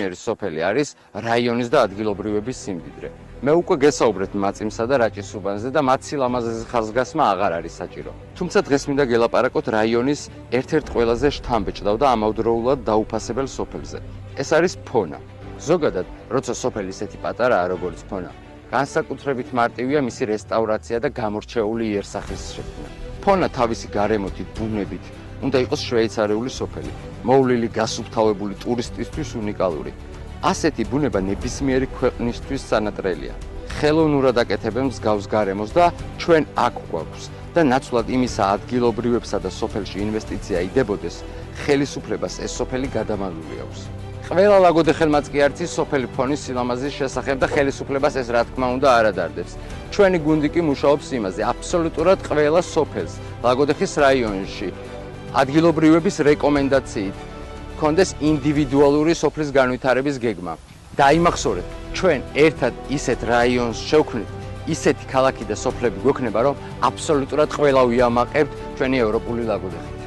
ნებისმიერი სოფელი არის რაიონის და ადგილობრივების სიმდიდრე. მე უკვე გესაუბრეთ მაწიმსა და რაჭის-უბანზე და მათ სილამაზეზე ხაზგასმა აღარ არის საჭირო. თუმცა დღეს მინდა გელაპარაკოთ რაიონის ერთ-ერთ ყველაზე შთამბეჭდავ და ამავდროულად დაუფასებელ სოფელზე. ეს არის ფონა. ზოგადად, როცა სოფელი ისეთი პატარაა, როგორც ფონა, განსაკუთრებით მარტივია მისი რესტავრაცია და გამორჩეული იერსახის შექმნა. ფონა თავისი გარემოთი, ბუნებით უნდა იყოს შვეიცარიული სოფელი, მოვლილი გასუფთავებული ტურისტისთვის უნიკალური. ასეთი ბუნება ნებისმიერი ქვეყნისთვის სანატრელია. ხელოვნურად აკეთებენ მსგავს გარემოს და ჩვენ აქ გვაქვს და ნაცვლად იმისა ადგილობრივებსა და სოფელში ინვესტიცია იდებოდეს, ხელისუფლებას ეს სოფელი გადამალული აქვს. ყველა ლაგოდეხელმაც კი არ იცის სოფელი ფონის სილამაზის შესახებ და ხელისუფლებას ეს რა თქმა უნდა არ ადარდებს. ჩვენი გუნდი კი მუშაობს იმაზე, აბსოლუტურად ყველა სოფელს ლაგოდეხის რაიონში ადგილობრივების რეკომენდაციით კონდეს ინდივიდუალური სოფლის განვითარების გეგმა. დაიმახსოვრეთ, ჩვენ ერთად ისეთ რაიონს შევქმნით, ისეთი ქალაქი და სოფლები გვექნება, რომ აბსოლუტურად ყველა ვიამაყებთ ჩვენი ევროპული ლაგოდეხი.